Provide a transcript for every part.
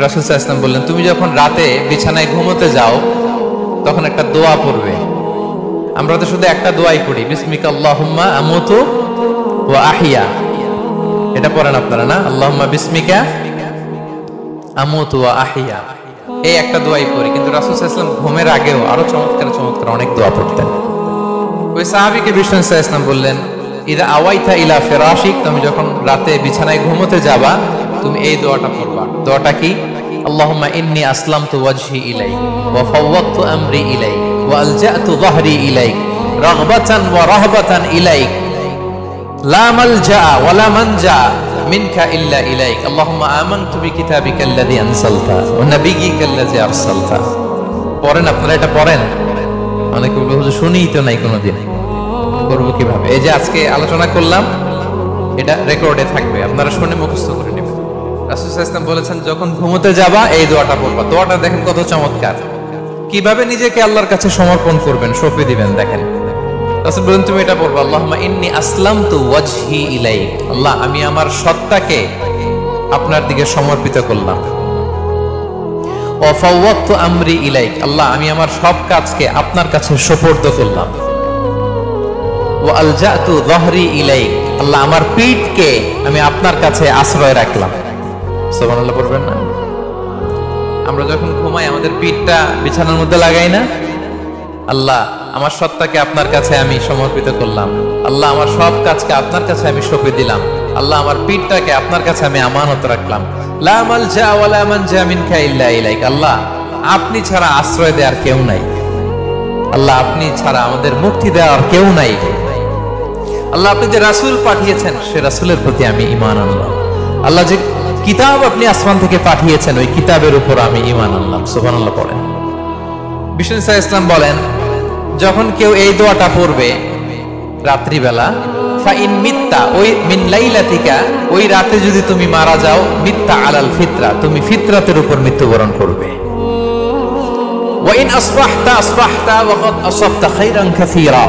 রাসূল সাল্লাল্লাহু আলাইহি ওয়াসাল্লাম বললেন, তুমি যখন রাতে বিছানায় ঘুমোতে যাও তখন একটা দোয়া পড়বে। আমরা তো শুধু একটা দোয়াই পড়ি, বিসমিকা আল্লাহুম্মা আমুতু ওয়া আহইয়া, এটা পড়েন আপনারা না? আল্লাহুম্মা বিসমিকা আমুতু ওয়া আহইয়া, এই একটা দোয়াই পড়ি। কিন্তু রাসূল সাল্লাল্লাহু আলাইহি ওয়াসাল্লাম ঘুমের আগেও আরো চমৎকার চমৎকার অনেক দোয়া পড়তেন। ওই সাহাবীকে বিষ্ণু সাল্লাল্লাহু আলাইহি ওয়াসাল্লাম বললেন, ইদা আওয়াইতা ইলা ফিরাশিক, তুমি যখন রাতে বিছানায় ঘুমোতে যাবা তুমি এই দোয়াটা পড়বা। দোয়াটা কি? আল্লাহুম্মা ইন্নী আসলামতু ওয়াজহি ইলাইক ওয়া ফাওয়াদতু আমরি ইলাইক ওয়া আলজাতু যহরি ইলাইক রাগবাতান ওয়া রাহবাতান ইলাইক লা মালজা ওয়া লা মানজা মিনকা ইল্লা ইলাইক আল্লাহুম্মা আমানতু বিকিতাবিকাল্লাযী আনসালতা ওয়া নাবিয়্যিকাল্লাযী আরসালতা। পড়েন আপনারা, এটা পড়েন? অনেকে বলবে হুজুর শুনিই তো নাই কোনোদিন, করব কিভাবে? এই যে আজকে আলোচনা করলাম এটা রেকর্ডে থাকবে, আপনারা শুনে মুখস্থ করে নেবেন। রাসূল সাল্লাল্লাহু আলাইহি ওয়াসাল্লাম বলেছেন যখন ঘুমোতে যাবা এই দোয়াটা পড়বা। দোয়াটা দেখেন কত চমৎকার, কিভাবে নিজেকে আল্লাহর কাছে সমর্পণ করবেন, সঁপে দিবেন। দেখেন রাসূল বলেন তুমি এটা পড়বা, আল্লাহুম্মা ইন্নী আসলামতু ওয়াজহি ইলাইক, আল্লাহ আমি আমার সত্তাকে আপনার দিকে সমর্পিত করলাম। ওয়া ফাওয়াদতু আমরি ইলাইক, আল্লাহ আমি আমার সব কাজকে আপনার কাছে সুপর্দ করলাম। ওয়া আলজাতু যহরি ইলাইক, আল্লাহ আমার পিঠকে আমি আপনার কাছে আশ্রয় রাখলাম। সুবহানাল্লাহ পড়বেন না? আমরা যখন ঘুমাই আমাদের পিঠটা বিছানার মধ্যে লাগাই না? আল্লাহ আমার সত্তাকে আপনার কাছে আমি সমর্পিত করলাম, আল্লাহ আমার সব কাজকে আপনার কাছে আমি সঁপে দিলাম, আল্লাহ আমার পিঠটাকে আপনার কাছে আমি আমানত রাখলাম। লা মালজা ওয়া লা মানজা মিনকা ইল্লা ইলাইক, আল্লাহ আপনি ছাড়া আশ্রয় দেওয়ার কেউ নাই, আল্লাহ আপনি ছাড়া আমাদের মুক্তি দেওয়ার কেউ নাই। আল্লাহ আপনি যে রাসূল পাঠিয়েছেন সে রাসূলের প্রতি আমি ঈমান আনলাম। আল্লাহ যে কিতাব আপনি আসমান থেকে পাঠিয়েছেন ওই কিতাবের উপর আমি ঈমান আনলাম। সুবহানাল্লাহ পড়েন। বিষ্ণু সাল্লাল্লাহু আলাইহি ওয়াসাল্লাম বলেন যখন কেউ এই দোয়াটা পড়বে রাত্রিবেলা, ফাইন মিত্তা, ওই মিন লাইলাতিকা, ওই রাতে যদি তুমি মারা যাও, মিত্তা আলাল ফিতরা, তুমি ফিতরাতের উপর মৃত্যুবরণ করবে। ওয়া ইন আসবাহতা আসবাহতা ওয়া ক্বাদ আসাবতা খায়রান কাসীরা,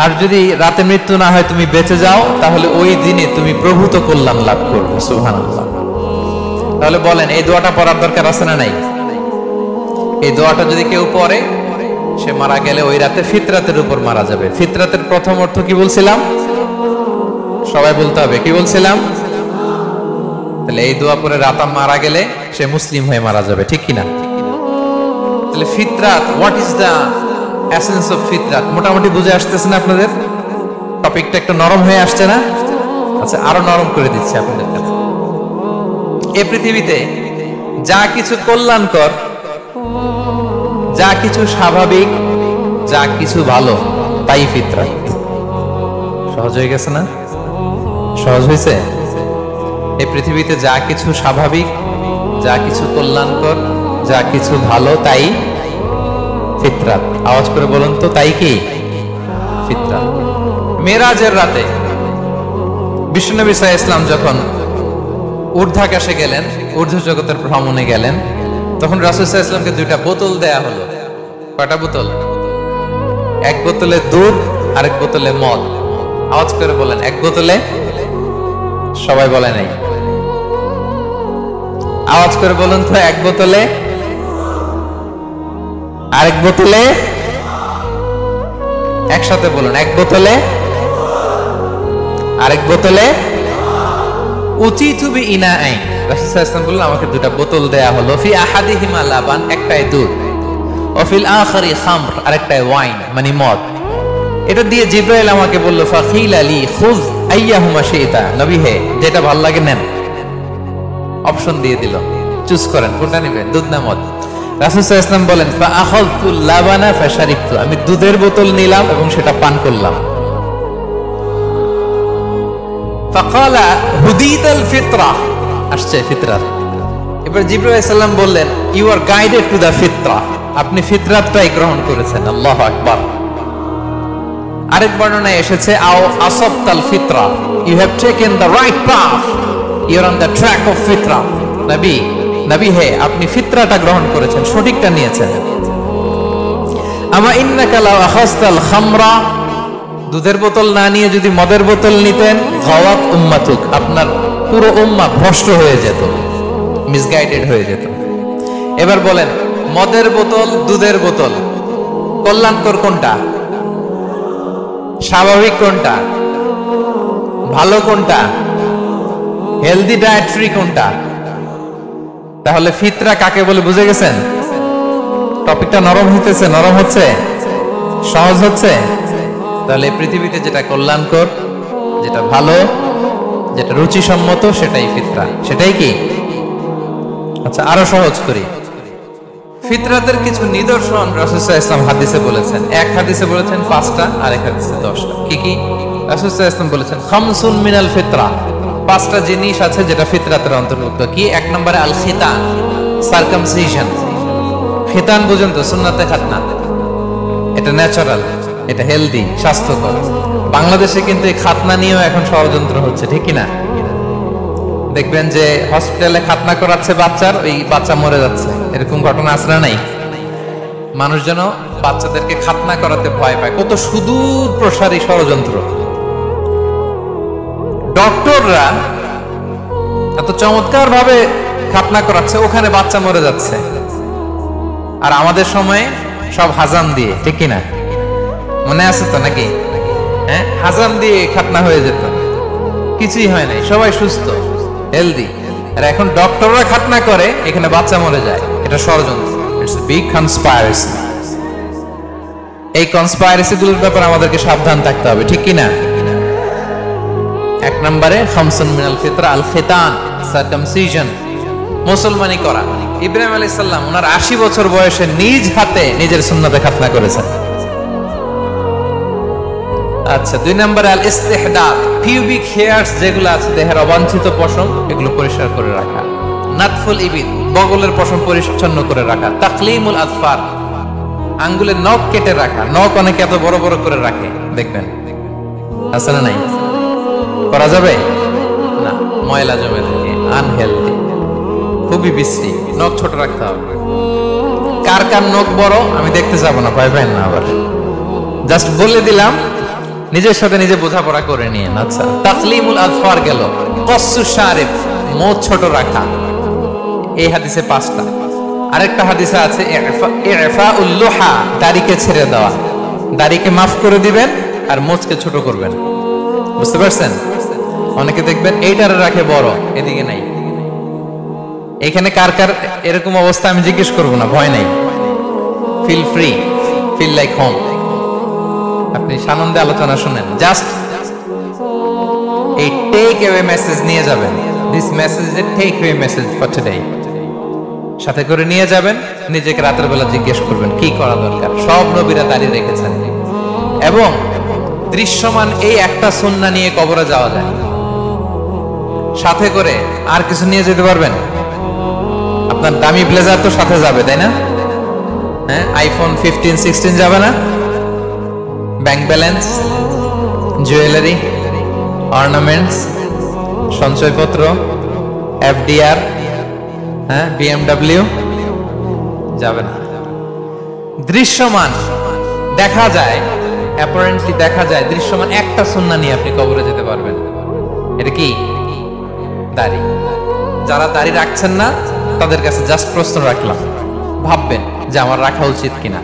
আর যদি রাতে মৃত্যু না হয় তুমি বেঁচে যাও তাহলে ওই দিনে তুমি প্রভূত কল্যাণ লাভ করবে। সুবহানাল্লাহ। তাহলে বলেন এই দোয়াটা পড়ার দরকার আছে না নাই? এই দোয়াটা যদি কেউ পড়ে সে মারা গেলে ওই রাতে ফিতরাতের উপর মারা যাবে। ফিতরাতের প্রথম অর্থ কি বলছিলাম? সবাই বলতে হবে, কি বলছিলাম? তাহলে এই দোয়া পড়ে রাতে মারা গেলে সে মুসলিম হয়ে মারা যাবে, ঠিক কিনা? তাহলে ফিতরাত, what is the essence of ফিতরাত, মোটামুটি বুঝে আসতেছে না আপনাদের? টপিকটা একটু নরম হয়ে আসছে না? আচ্ছা আরো নরম করে দিচ্ছি আপনাদের কাছে। এই পৃথিবীতে যা কিছু কল্যাণকর, যা কিছু স্বাভাবিক, যা কিছু ভালো, তাই ফিতরাত। সহজ হয়ে গেছে না? সহজ হয়েছে? এই পৃথিবীতে যা কিছু স্বাভাবিক, যা কিছু কল্যাণকর, যা কিছু ভালো, তাই ফিতরাত। আওয়াজ করে বলুন তো, তাই কি? ফিতরাত। মেরাজের রাতে বিশ্বনবী সাল্লাল্লাহু আলাইহি ওয়াসাল্লাম যখন ঊর্ধ্বাকাশে গেলেন, ঊর্ধ্ব জগতের ভ্রমণে গেলেন, তখন রাসূল সাল্লাল্লাহু আলাইহি ওয়াসাল্লামকে দুইটা বোতল দেয়া হলো। কয়টা বোতল? এক বোতলে দুধ, আরেক বোতলে মদ। আওয়াজ করে বলেন, এক বোতলে, সবাই বলে নাই, আওয়াজ করে বলুন তো, এক বোতলে, আরেক বোতলে, একসাথে বলুন, এক বোতলে, আরেক বোতলে, উচিতু বিইনাআইন। রাসূল সাল্লাল্লাহু আলাইহি ওয়াসাল্লাম বললেন আমাকে দুটো বোতল দেয়া হলো, ফি আহাদিহিমা লাবান, একটায় দুধ, ওয়া ফিল আখিরি খামর, আরেকটায় ওয়াইন মানে মদ। এটা দিয়ে জিবরাইল আমাকে বলল, ফাকিলা লি খুয আইয়াহুমা শিতা, নবী হে যেটা ভালো লাগে নেন। অপশন দিয়ে দিল, চুজ করেন কোনটা নেবেন, দুধ না মদ। রাসূল সাল্লাল্লাহু আলাইহি ওয়াসাল্লাম বলেন, ফা আখাযতুল লাবানা ফাশারিবতু, আমি দুধের বোতল নিলাম এবং সেটা পান করলাম। ফাকালা হুদিতাল ফিতরা, আসছে ফিতরাত। এবার জিবরাইল আলাইহিস সালাম বললেন, you are guided to the ফিতরা, আপনি ফিতরাতটাই গ্রহণ করেছেন। আল্লাহু আকবার। আরেক বর্ণনায় এসেছে, আও আসাবতাল ফিতরা, you have taken the right path, you are on the track of ফিতরা। নবী, নবী হে আপনি ফিতরাটা গ্রহণ করেছেন, সঠিকটা নিয়েছেন। আমা ইন্নাকা লাও আখাযতাল খামরা, দুধের বোতল না নিয়ে যদি মদের বোতল নিতেন, গাওয়াত উম্মাতুক, আপনার পুরো উম্মাহ ভ্রষ্ট হয়ে যেত। মিসগাইডেড হয়ে যেত। এবার বলেন, মদের বোতল, দুধের বোতল, কল্যাণকর কোনটা? স্বাভাবিক কোনটা? ভালো কোনটা? হেলদি ডায়েটরি কোনটা? তাহলে ফিতরা কাকে বলে বুঝে গেছেন? টপিকটা নরম হইতেছে, নরম হচ্ছে, সহজ হচ্ছে। তাহলে পৃথিবীতে যেটা কল্যাণকর, যেটা ভালো, যেটা রুচিসম্মত, সেটাই ফিতরা। সেটাই কি? আচ্ছা, আরো সহজ করি। ফিতরাতের কিছু নিদর্শন রাসূল সাল্লাল্লাহু আলাইহি ওয়াসাল্লাম হাদিসে বলেছেন। এক হাদিসে বলেছেন 5টা, আর এক হাদিসে 10টা। কি কি? রাসূল সাল্লাল্লাহু আলাইহি ওয়াসাল্লাম বলেছেন খামসুন মিনাল ফিতরা, 5টা জিনিস আছে যেটা ফিতরাতের অন্তর্ভুক্ত। কি? এক নম্বরে আল খিতান, সারকামসিশন। খিতান বুঝেন তো? সুন্নাতে খাতনা। এটা ন্যাচারাল, এটা হেলদি, স্বাস্থ্যকর। বাংলাদেশে কিন্তু এই খাতনা নিয়েও এখন ষড়যন্ত্র হচ্ছে, ঠিক কিনা? দেখবেন যে হসপিটালে খাতনা করাচ্ছে বাচ্চার, ওই বাচ্চা মরে যাচ্ছে, এরকম ঘটনা আছে না নাই? মানুষ যেন বাচ্চাদেরকে খাতনা করাতে ভয় পায়। কত সুদূর প্রসারী ষড়যন্ত্র। ডক্টররা এত চমৎকার ভাবে খাতনা করাচ্ছে, ওখানে বাচ্চা মরে যাচ্ছে। আর আমাদের সময়ে সব হাজাম দিয়ে, ঠিক কিনা? মনে আছে তো নাকি? হ্যাঁ, হাজাম দিয়ে খাতনা হয়ে যেত, কিছুই হয় নাই, সবাই সুস্থ, হেলদি। আর এখন ডক্টররা খাতনা করে, এখানে বাচ্চা মরে যায়। এটা ষড়যন্ত্র। It's big conspiracy. এই কনস্পাইরেসি গুলোর ব্যাপারে আমাদেরকে সাবধান থাকতে হবে, ঠিক কিনা? এক নম্বরে খামসুন মিনাল ফিতরা আল খিতান, সারকামসিশন, মুসলমানি করা। ইব্রাহিম আলাইহিস সালাম ওনার 80 বছর বয়সে নিজ হাতে নিজের সুন্নতে খাতনা করেছেন। আচ্ছা, 2 নম্বরে আল ইস্তিহদাদ, পিউবিক হেয়ারস যেগুলো আছে দেহের অবাঞ্ছিত পশম, এগুলো পরিষ্কার করে রাখা। নাতফুল ইবিদ, বগলের পশম পরিচ্ছন্ন করে রাখা। তাকলিমুল আযফার, আঙ্গুলের নখ কেটে রাখা। নখ অনেকে এত বড় বড় করে রাখে, দেখবেন আছে না নাই? করা যাবে না, ময়লা জমে থাকে, আনহেলদি, খুবই বিশ্রী। নখ ছোট রাখতে হবে। কার কার নখ বড় আমি দেখতে যাব না, ভয় পাই না। আবার জাস্ট বলে দিলাম, নিজের সাথে নিজে বোঝাপড়া করে নিয়ে। আচ্ছা, তাকলিমুল আযফার গেল। কসসু শারিব, মুখ ছোট রাখা। এই হাদিসে 5টা। আরেকটা হাদিসে আছে ইফাউল লুহা, দাড়িকে ছেড়ে দেওয়া। দাড়িকে মাফ করে দিবেন আর মুখকে ছোট করবেন। বুঝতে পারছেন? অনেকে দেখবেন এইটারে রাখে বড়, এদিকে নাই। এখানে কার কার এরকম অবস্থা আমি জিজ্ঞেস করব না, ভয় নাই। Feel free, feel like home. আপনি সানন্দে আলোচনা শুনেন। জাস্ট এই টেক অ্যাওয়ে মেসেজ নিয়ে যাবেন। This message is a take away message for today. সাথে করে নিয়ে যাবেন, নিজেকে রাতের বেলা জিজ্ঞেস করবেন কি করা দরকার। সব নবীরা দাঁড়িয়ে রেখেছেন, এবং দৃশ্যমান এই একটা সুন্নাহ নিয়ে কবরে যাওয়া যায়। সাথে করে আর কিছু নিয়ে যেতে পারবেন? আপনার দামি ব্লেজার তো সাথে যাবে, তাই না? হ্যাঁ, আইফোন 15, 16 যাবে না? ব্যাংক ব্যালেন্স, জুয়েলারি, অর্নামেন্টস, সঞ্চয়পত্র, এফডিআর, হ্যাঁ, বিএমডব্লিউ যাবে না। দৃশ্যমান দেখা যায়, অ্যাপারেন্টলি দেখা যায়, দৃশ্যমান একটা সুন্নাহ নিয়ে আপনি কবরে যেতে পারবেন। এটা কি? দাড়ি। যারা দাড়ি রাখছেন না তাদের কাছে জাস্ট প্রশ্ন রাখলাম, ভাববেন যে আমার রাখা উচিত কিনা।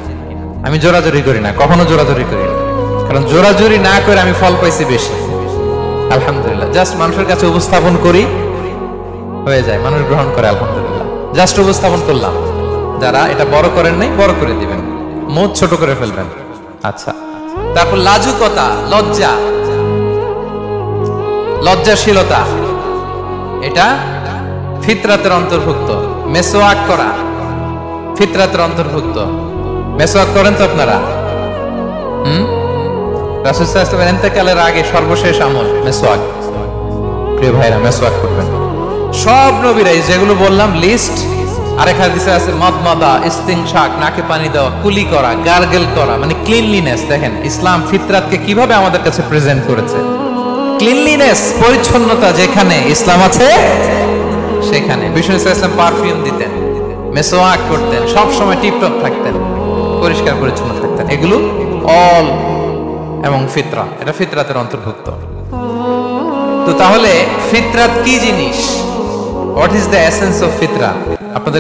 আমি জোরাজুরি করি না, কখনো জোরাজুরি করি না, কারণ জোরাজুরি না করে আমি ফল পাইছি বেশি, আলহামদুলিল্লাহ। জাস্ট মানুষের কাছে উপস্থাপন করি, হয়ে যায়, মানুষ গ্রহণ করে, আলহামদুলিল্লাহ। জাস্ট উপস্থাপন করলাম। যারা এটা বড় করেন নাই, বড় করে দিবেন, মুখ ছোট করে ফেলবেন। আচ্ছা, তারপর লাজুকতা, লজ্জা, লজ্জাশীলতা, এটা ফিতরাতের অন্তর্ভুক্ত। মেসওয়াক করা ফিতরাতের অন্তর্ভুক্ত। মেসওয়াক করেন তো আপনারা? রাসূল সাল্লাল্লাহু আলাইহি ওয়াসাল্লাম ইন্তেকালের আগে সর্বশেষ আমল মেসওয়াক। প্রিয় ভাইরা, মেসওয়াক করবেন। সব নবীরা যেগুলো বললাম লিস্ট, আরেক হাদিসে আছে মাদমাদা, ইস্তিনশাক, নাকে পানি দেওয়া, কুলি করা, গার্গেল করা, মানে ক্লিনলিনেস। দেখেন ইসলাম ফিতরাতকে কিভাবে আমাদের কাছে প্রেজেন্ট করেছে। ক্লিনলিনেস, পরিচ্ছন্নতা যেখানে ইসলাম আছে সেখানে। বিষ্ণু ইসলাম পারফিউম দিতেন, মেসওয়াক করতেন, সব সময় টিপটপ থাকতেন, পরিষ্কার পরিচ্ছন্ন থাকতেন। এগুলো অল এবং ফিতরা, এটা ফিতরাতের অন্তর্ভুক্ত। তো তাহলে ফিতরাত কি জিনিস? What is the essence of ফিতরা? আপনাদের